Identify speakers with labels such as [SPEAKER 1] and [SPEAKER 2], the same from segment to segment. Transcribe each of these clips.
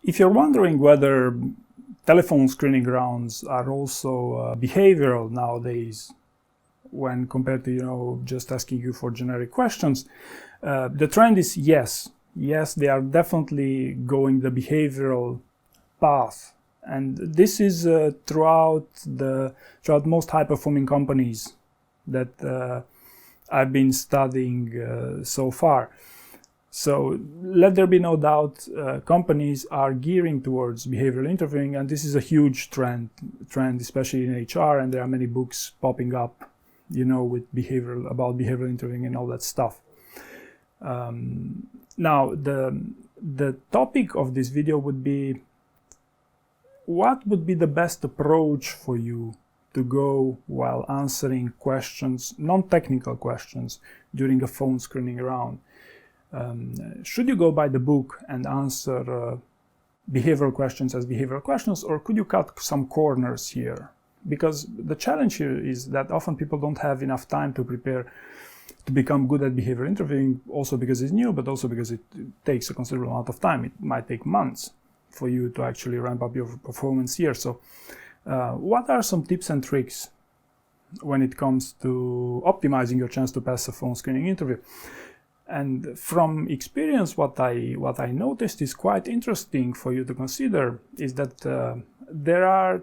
[SPEAKER 1] If you're wondering whether telephone screening rounds are also behavioral nowadays, when compared to just asking you for generic questions, the trend is yes. Yes, they are definitely going the behavioral path, and this is throughout most high-performing companies that I've been studying so far. So let there be no doubt, companies are gearing towards behavioral interviewing, and this is a huge trend, especially in HR, and there are many books popping up, with about behavioral interviewing and all that stuff. Now, the topic of this video would be, what would be the best approach for you to go while answering questions, non-technical questions, during a phone screening round? Should you go by the book and answer behavioral questions as behavioral questions, or could you cut some corners here? Because the challenge here is that often people don't have enough time to prepare to become good at behavioral interviewing, also because it's new, but also because it takes a considerable amount of time. It might take months for you to actually ramp up your performance here. So what are some tips and tricks when it comes to optimizing your chance to pass a phone screening interview? And from experience, what I noticed is quite interesting for you to consider is that there are,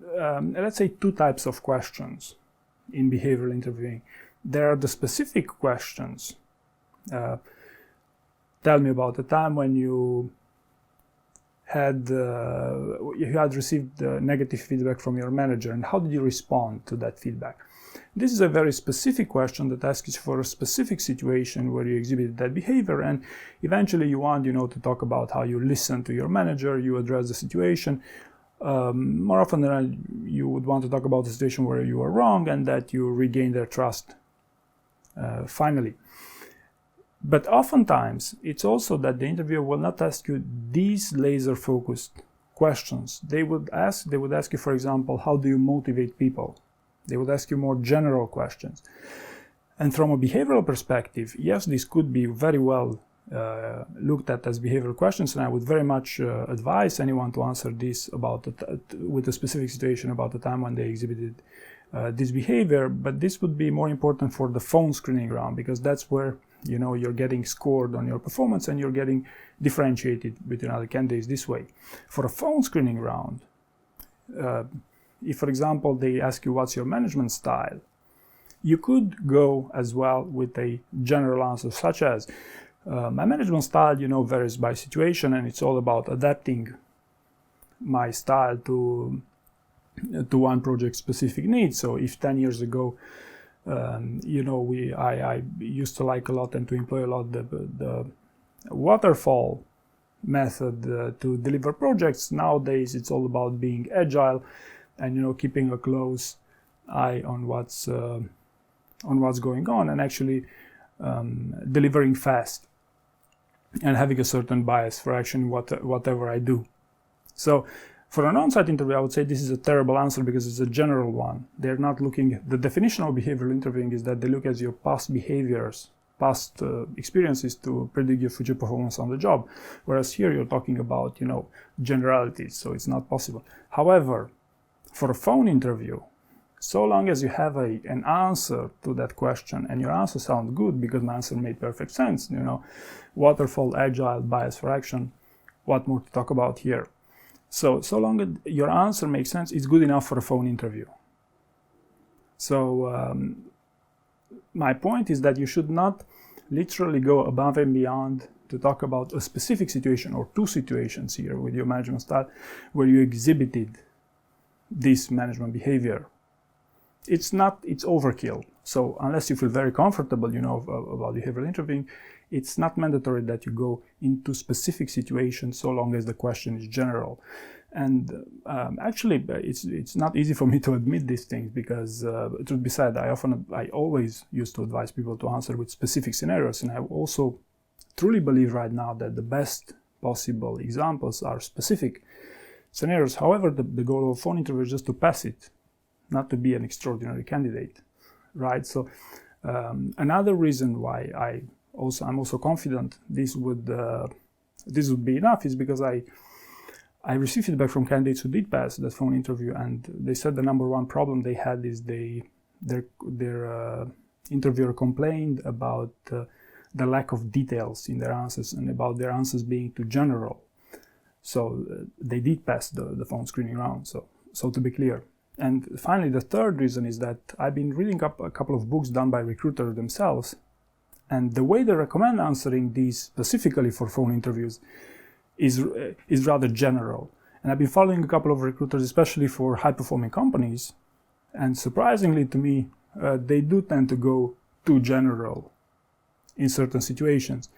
[SPEAKER 1] let's say, two types of questions in behavioral interviewing. There are the specific questions. Tell me about a time when you had received negative feedback from your manager, and how did you respond to that feedback? This is a very specific question that asks you for a specific situation where you exhibited that behavior, and eventually you want to talk about how you listen to your manager, you address the situation. More often than not, you would want to talk about the situation where you are wrong and that you regain their trust finally. But oftentimes, it's also that the interviewer will not ask you these laser-focused questions. They would ask you, for example, how do you motivate people? They would ask you more general questions. And from a behavioral perspective, yes, this could be very well looked at as behavioral questions, and I would very much advise anyone to answer this with a specific situation about the time when they exhibited this behavior. But this would be more important for the phone screening round, because that's where you're getting scored on your performance and you're getting differentiated between other candidates this way. For a phone screening round, if, for example, they ask you what's your management style, you could go as well with a general answer such as, my management style, varies by situation, and it's all about adapting my style to one project's specific needs. So if 10 years ago, I used to like a lot and to employ a lot the waterfall method to deliver projects, nowadays it's all about being agile and keeping a close eye on what's going on, and actually delivering fast and having a certain bias for action whatever I do. So for an on-site interview, I would say this is a terrible answer because it's a general one. They're not looking. The definition of behavioral interviewing is that they look at your past behaviors, past experiences to predict your future performance on the job. Whereas here you're talking about, generalities, so it's not possible. However, for a phone interview, so long as you have an answer to that question and your answer sounds good, because my answer made perfect sense, waterfall, agile, bias for action, what more to talk about here? So long as your answer makes sense, it's good enough for a phone interview. So my point is that you should not literally go above and beyond to talk about a specific situation or two situations here with your management style where you exhibited this management behavior. It's overkill. So unless you feel very comfortable, about behavioral interviewing, it's not mandatory that you go into specific situations so long as the question is general. And actually, it's not easy for me to admit these things because, truth be said, I always used to advise people to answer with specific scenarios, and I also truly believe right now that the best possible examples are specific scenarios. However, the goal of a phone interview is just to pass it, not to be an extraordinary candidate, right? So another reason why I'm also confident this would be enough is because I received feedback from candidates who did pass that phone interview, and they said the number one problem they had is their interviewer complained about the lack of details in their answers and about their answers being too general. So they did pass the phone screening round, so to be clear. And finally, the third reason is that I've been reading up a couple of books done by recruiters themselves, and the way they recommend answering these specifically for phone interviews is rather general. And I've been following a couple of recruiters, especially for high-performing companies, and surprisingly to me, they do tend to go too general in certain situations.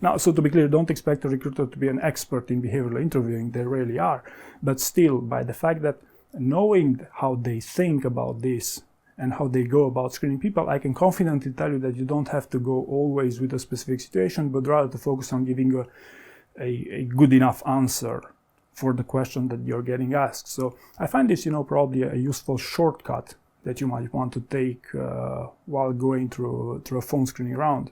[SPEAKER 1] Now, so to be clear, don't expect a recruiter to be an expert in behavioral interviewing, they rarely are, but still, by the fact that knowing how they think about this and how they go about screening people, I can confidently tell you that you don't have to go always with a specific situation, but rather to focus on giving a good enough answer for the question that you're getting asked. So I find this, probably a useful shortcut that you might want to take while going through a phone screening round.